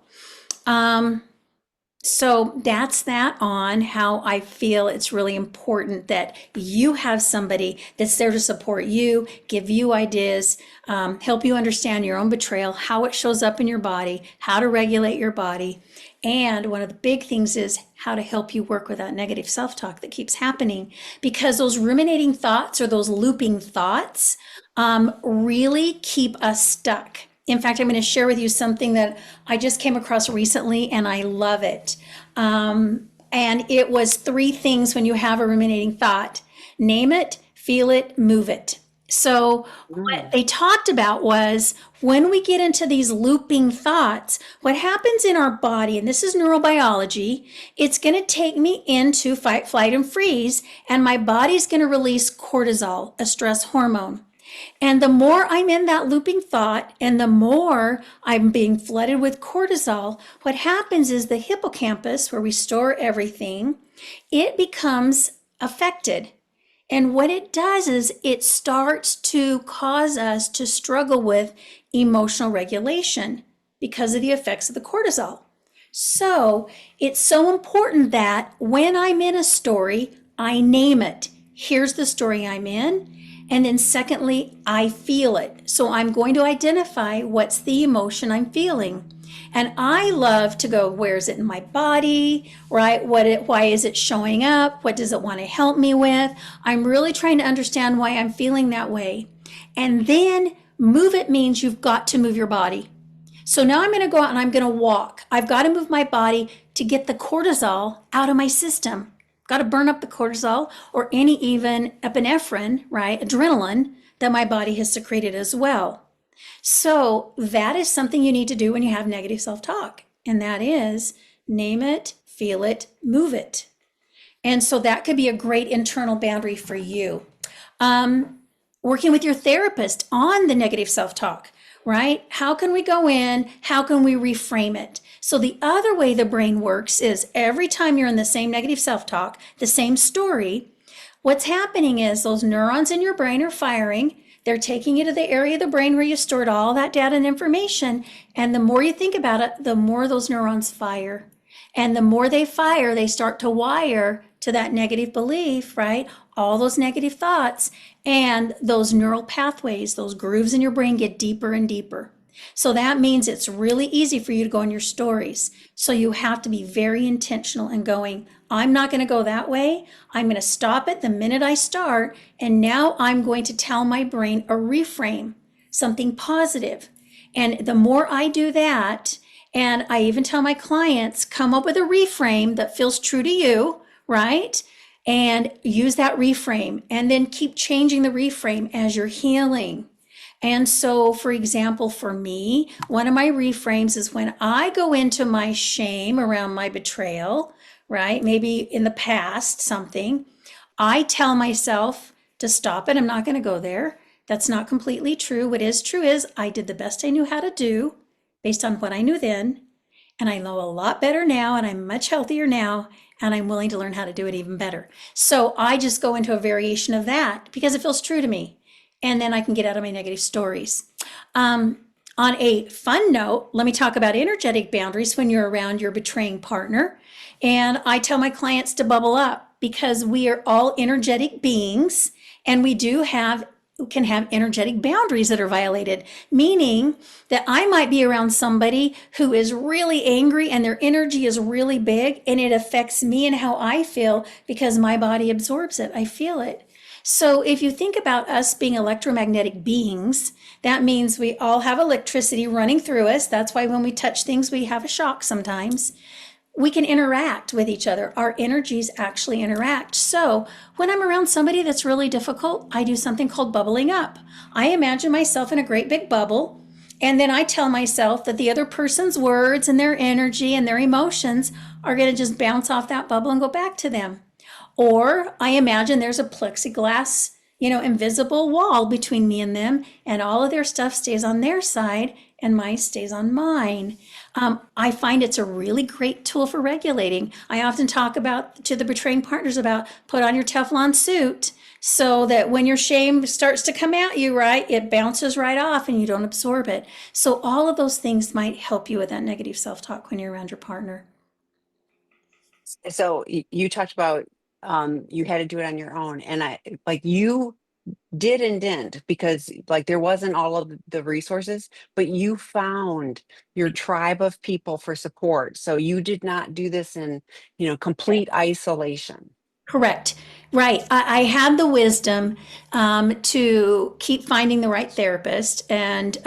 So that's that on how I feel it's really important that you have somebody that's there to support you, give you ideas, help you understand your own betrayal, how it shows up in your body, how to regulate your body. And one of the big things is how to help you work with that negative self-talk that keeps happening, because those ruminating thoughts or those looping thoughts really keep us stuck. In fact, I'm going to share with you something that I just came across recently and I love it. And it was 3 things when you have a ruminating thought: name it, feel it, move it. So what they talked about was when we get into these looping thoughts, what happens in our body, and this is neurobiology, it's going to take me into fight, flight, and freeze, and my body's going to release cortisol, a stress hormone. And the more I'm in that looping thought and the more I'm being flooded with cortisol, what happens is the hippocampus, where we store everything, it becomes affected. And what it does is it starts to cause us to struggle with emotional regulation because of the effects of the cortisol. So it's so important that when I'm in a story, I name it. Here's the story I'm in. And then secondly, I feel it. So I'm going to identify what's the emotion I'm feeling. And I love to go, where is it in my body, right? Why is it showing up? What does it want to help me with? I'm really trying to understand why I'm feeling that way. And then move it means you've got to move your body. So now I'm going to go out and I'm going to walk. I've got to move my body to get the cortisol out of my system. Got to burn up the cortisol or any even epinephrine, right? Adrenaline that my body has secreted as well. So that is something you need to do when you have negative self-talk. And that is name it, feel it, move it. And so that could be a great internal boundary for you. Working with your therapist on the negative self-talk, right? How can we go in? How can we reframe it? So the other way the brain works is every time you're in the same negative self-talk, the same story, what's happening is those neurons in your brain are firing. They're taking you to the area of the brain where you stored all that data and information. And the more you think about it, the more those neurons fire. And the more they fire, they start to wire to that negative belief, right? All those negative thoughts, and those neural pathways, those grooves in your brain get deeper and deeper. So that means it's really easy for you to go in your stories. So you have to be very intentional in going, I'm not going to go that way. I'm going to stop it the minute I start. And now I'm going to tell my brain a reframe, something positive. And the more I do that, and I even tell my clients, come up with a reframe that feels true to you, right? and use that reframe and then keep changing the reframe as you're healing. And so, for example, for me, one of my reframes is when I go into my shame around my betrayal, right? Maybe in the past, something, I tell myself to stop it. I'm not going to go there. That's not completely true. What is true is I did the best I knew how to do based on what I knew then. And I know a lot better now, and I'm much healthier now, and I'm willing to learn how to do it even better. So I just go into a variation of that because it feels true to me. And then I can get out of my negative stories. On a fun note, let me talk about energetic boundaries when you're around your betraying partner. And I tell my clients to bubble up because we are all energetic beings and we do have can have energetic boundaries that are violated, meaning that I might be around somebody who is really angry and their energy is really big and it affects me and how I feel because my body absorbs it. I feel it. So if you think about us being electromagnetic beings, that means we all have electricity running through us. That's why when we touch things, we have a shock sometimes. We can interact with each other. Our energies actually interact. So when I'm around somebody that's really difficult, I do something called bubbling up. I imagine myself in a great big bubble, and then I tell myself that the other person's words and their energy and their emotions are going to just bounce off that bubble and go back to them. Or I imagine there's a plexiglass, invisible wall between me and them, and all of their stuff stays on their side and mine stays on mine. I find it's a really great tool for regulating. I often talk about to the betraying partners about put on your Teflon suit so that when your shame starts to come at you, right, it bounces right off and you don't absorb it. So all of those things might help you with that negative self-talk when you're around your partner. So you talked about you had to do it on your own, and I like you did and didn't because like there wasn't all of the resources, but you found your tribe of people for support. So you did not do this in, complete isolation. Correct. Right. I had the wisdom to keep finding the right therapist, and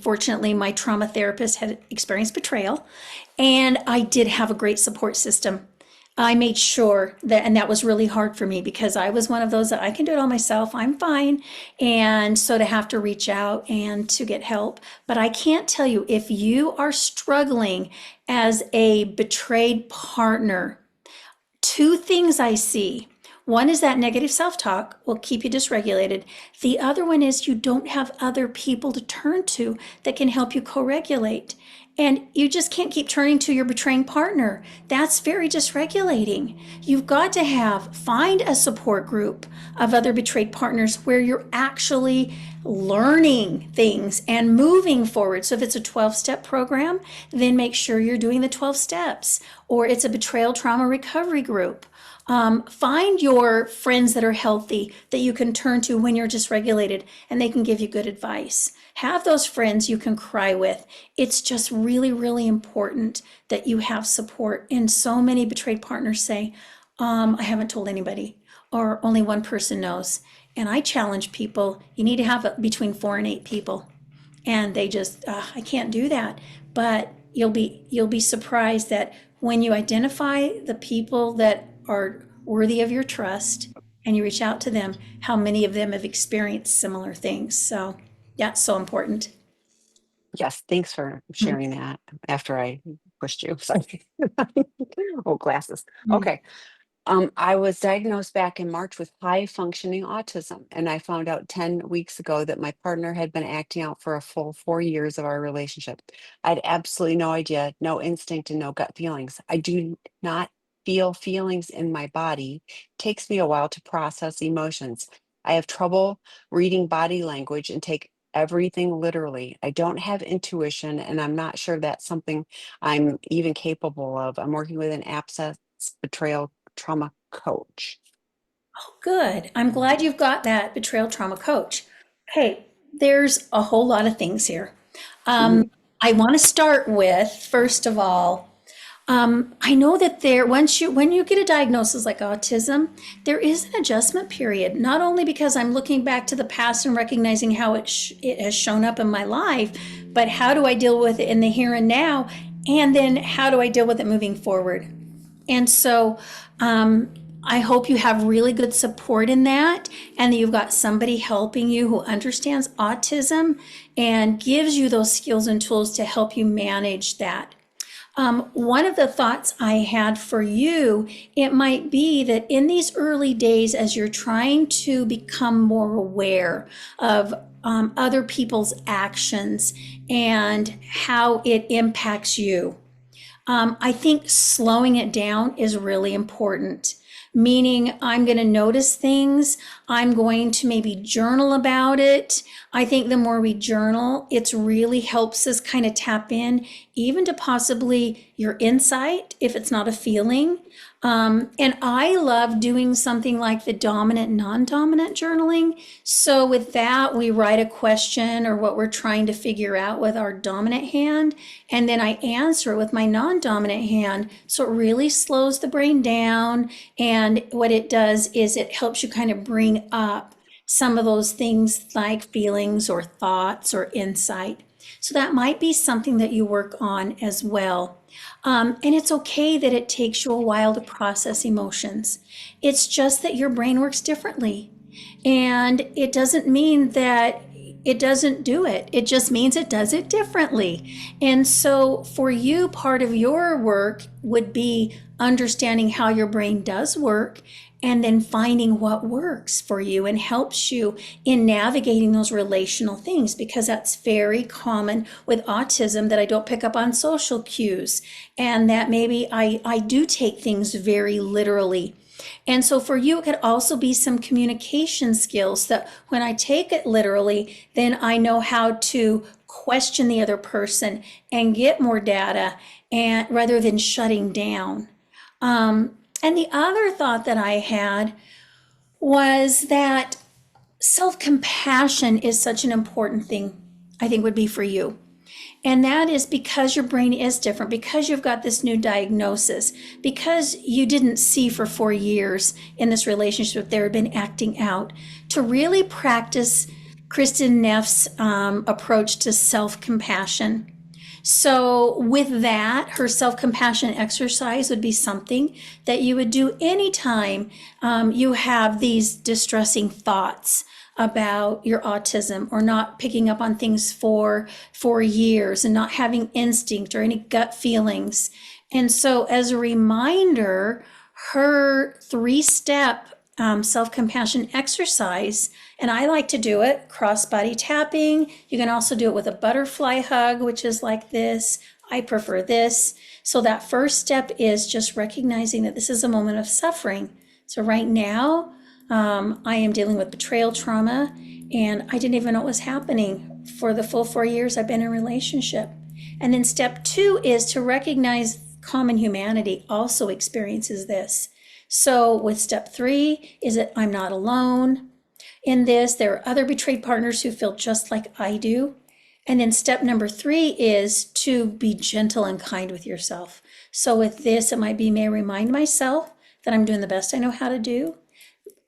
fortunately, my trauma therapist had experienced betrayal, and I did have a great support system. I made sure that, and that was really hard for me because I was one of those that I can do it all myself. I'm fine, and so to have to reach out and to get help. But I can't tell you if you are struggling as a betrayed partner. Two things I see. One is that negative self talk will keep you dysregulated. The other one is you don't have other people to turn to that can help you co regulate. And you just can't keep turning to your betraying partner. That's very dysregulating. You've got to find a support group of other betrayed partners where you're actually learning things and moving forward. So if it's a 12-step program, then make sure you're doing the 12 steps. Or it's a betrayal trauma recovery group. Find your friends that are healthy that you can turn to when you're dysregulated and they can give you good advice. Have those friends you can cry with. It's just really, really important that you have support. And so many betrayed partners say, I haven't told anybody, or only one person knows. And I challenge people, you need to have between 4 and 8 people. And they just, I can't do that. But you'll be surprised that when you identify the people that are worthy of your trust and you reach out to them, how many of them have experienced similar things. So yeah, it's so important. Yes, thanks for sharing that after I pushed you. Sorry. Oh, glasses. Mhm. Okay. I was diagnosed back in March with high functioning autism, and I found out 10 weeks ago that my partner had been acting out for a full 4 years of our relationship. I had absolutely no idea, no instinct, and no gut feelings. I do not feel feelings in my body. It takes me a while to process emotions. I have trouble reading body language and take everything literally. I don't have intuition, and I'm not sure that's something I'm even capable of. I'm working with an abscess betrayal trauma coach. Good. I'm glad you've got that betrayal trauma coach. Okay, there's a whole lot of things here. Mhm. I want to start with, first of all, I know that when you get a diagnosis like autism, there is an adjustment period. Not only because I'm looking back to the past and recognizing how it has shown up in my life, but how do I deal with it in the here and now, and then how do I deal with it moving forward? And so, I hope you have really good support in that and that you've got somebody helping you who understands autism and gives you those skills and tools to help you manage that. One of the thoughts I had for you, it might be that in these early days, as you're trying to become more aware of other people's actions and how it impacts you, I think slowing it down is really important. Meaning, I'm going to notice things. I'm going to maybe journal about it. I think the more we journal, it really helps us kind of tap in, even to possibly your insight, if it's not a feeling. And I love doing something like the dominant, non-dominant journaling. So with that, we write a question or what we're trying to figure out with our dominant hand, and then I answer it with my non-dominant hand. So it really slows the brain down. And what it does is it helps you kind of bring up some of those things like feelings or thoughts or insight. So that might be something that you work on as well. And it's okay that it takes you a while to process emotions. It's just that your brain works differently. And it doesn't mean that it doesn't do it. It just means it does it differently. And so for you, part of your work would be understanding how your brain does work and then finding what works for you and helps you in navigating those relational things, because that's very common with autism, that I don't pick up on social cues and that maybe I do take things very literally. And so for you, it could also be some communication skills that when I take it literally, then I know how to question the other person and get more data, and rather than shutting down. And the other thought that I had was that self-compassion is such an important thing, I think would be for you. And that is because your brain is different, because you've got this new diagnosis, because you didn't see for 4 years in this relationship there had been acting out, to really practice Kristen Neff's approach to self-compassion. So with that, her self-compassion exercise would be something that you would do anytime you have these distressing thoughts about your autism, or not picking up on things for 4 years and not having instinct or any gut feelings. And so as a reminder, her 3-step self-compassion exercise, and I like to do it cross-body tapping. You can also do it with a butterfly hug, which is like this. I prefer this. So that first step is just recognizing that this is a moment of suffering. So right now, I am dealing with betrayal trauma, and I didn't even know it was happening for the full 4 years I've been in a relationship. And then step 2 is to recognize common humanity also experiences this. So with step 3 is that I'm not alone in this. There are other betrayed partners who feel just like I do. And then step number 3 is to be gentle and kind with yourself. So with this, it might be, may I remind myself that I'm doing the best I know how to do.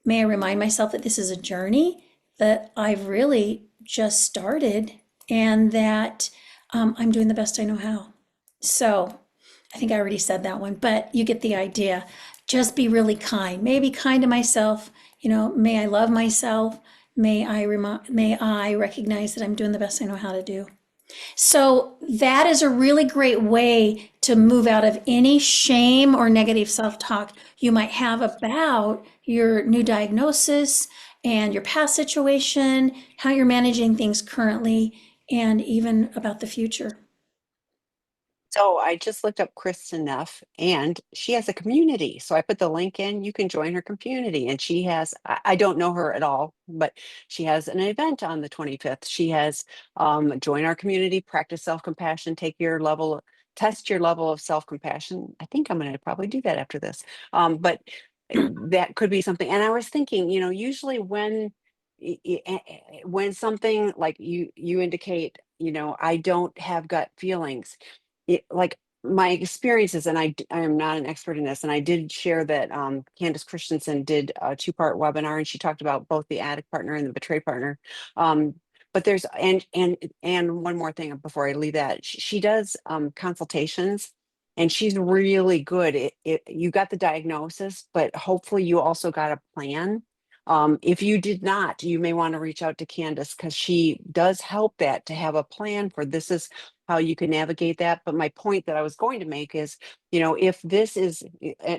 May I remind myself that this is a journey that I've really just started, and that I'm doing the best I know how. So I think I already said that one, but you get the idea. Just be really kind. May I be kind to myself. May I love myself. May I recognize that I'm doing the best I know how to do. So that is a really great way to move out of any shame or negative self-talk you might have about your new diagnosis and your past situation, how you're managing things currently, and even about the future. So I just looked up Kristen Neff, and she has a community. So I put the link in. You can join her community. And she has, I don't know her at all, but she has an event on the 25th. She has join our community, practice self-compassion, test your level of self-compassion. I think I'm going to probably do that after this. But that could be something. And I was thinking, usually when something like you indicate, I don't have gut feelings, like my experiences, and I am not an expert in this, and I did share that Candace Christensen did a 2-part webinar, and she talked about both the addict partner and the betray partner. But there's and one more thing before I leave that, she does consultations, and she's really good. You got the diagnosis, but hopefully you also got a plan. If you did not, you may want to reach out to Candace because she does help that to have a plan for this is how you can navigate that. But my point that I was going to make is, if this is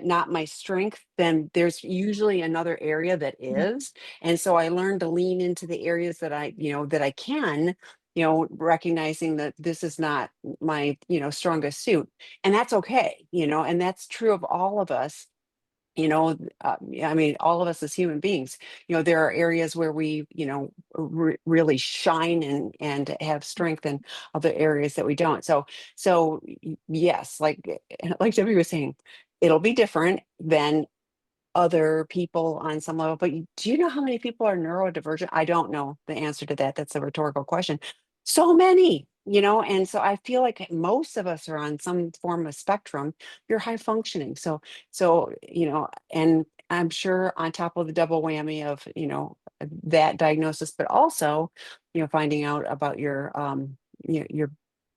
not my strength, then there's usually another area that is. And so I learned to lean into the areas that that I can, recognizing that this is not my, strongest suit. And that's okay, and that's true of all of us. I mean, all of us as human beings, there are areas where we, really shine and have strength, and other areas that we don't. So yes, like Debbie was saying, it'll be different than other people on some level. But do you know how many people are neurodivergent? I don't know the answer to that. That's a rhetorical question. So many, and so I feel like most of us are on some form of spectrum. You're high functioning. So, and I'm sure on top of the double whammy of, that diagnosis, but also, finding out about your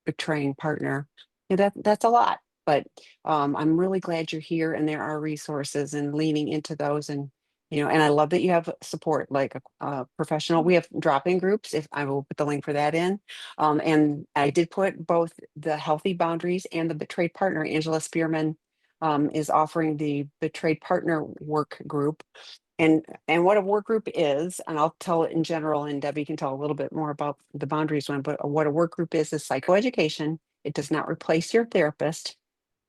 betraying partner, that's a lot. But I'm really glad you're here, and there are resources and leaning into those. And and I love that you have support like a professional. We have drop-in groups. If I will put the link for that in. And I did put both the healthy boundaries and the betrayed partner. Angela Spearman is offering the betrayed partner work group. And what a work group is, and I'll tell it in general, and Debbie can tell a little bit more about the boundaries one, but what a work group is psychoeducation. It does not replace your therapist.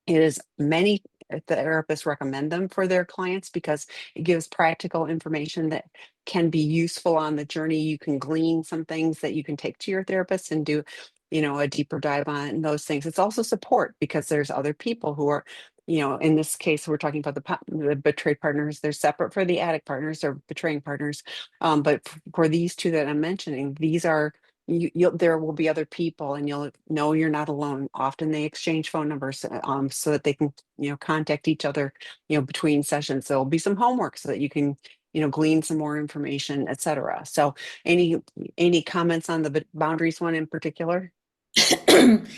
It is many therapists recommend them for their clients because it gives practical information that can be useful on the journey. You can glean some things that you can take to your therapist and do, a deeper dive on those things. It's also support because there's other people who are, in this case, we're talking about the betrayed partners. They're separate for the addict partners or betraying partners. But for these two that I'm mentioning, these are there will be other people, and you'll know you're not alone. Often they exchange phone numbers so that they can contact each other between sessions. There'll be some homework so that you can glean some more information, etc. So any comments on the boundaries one in particular?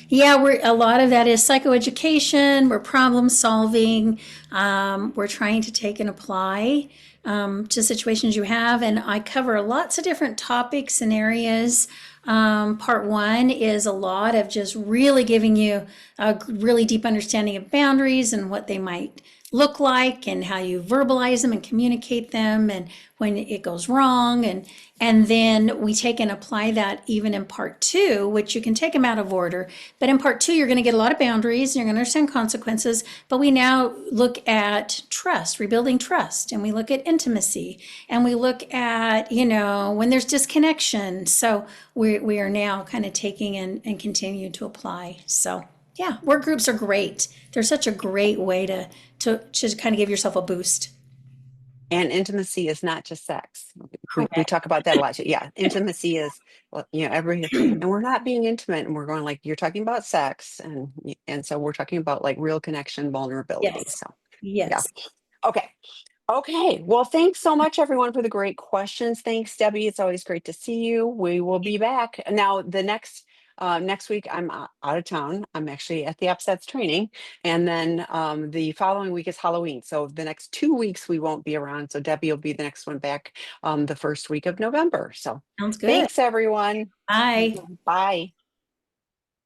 Yeah, we're a lot of that is psychoeducation. We're problem solving. We're trying to take and apply to situations you have, and I cover lots of different topics and areas. Part one is a lot of just really giving you a really deep understanding of boundaries and what they might look like and how you verbalize them and communicate them and when it goes wrong, and then we take and apply that even in part two, which you can take them out of order. But in part two, you're going to get a lot of boundaries and you're going to understand consequences. But we now look at trust, rebuilding trust, and we look at intimacy, and we look at, when there's disconnection. So we are now kind of taking and continue to apply. So yeah, work groups are great. They're such a great way to kind of give yourself a boost. And intimacy is not just sex. We Correct. talk about that a lot too. Yeah, intimacy is, well, and we're not being intimate, and we're going like you're talking about sex, and so we're talking about like real connection, vulnerability. Yes. So yeah, Yes. okay. Okay, well, thanks so much, everyone, for the great questions. Thanks, Debbie. It's always great to see you. We will be back now. The next week, I'm out of town. I'm actually at the upsets training, and then the following week is Halloween. So the next 2 weeks we won't be around. So Debbie will be the next one back the first week of November. So Sounds good. thanks, everyone. Bye. Bye.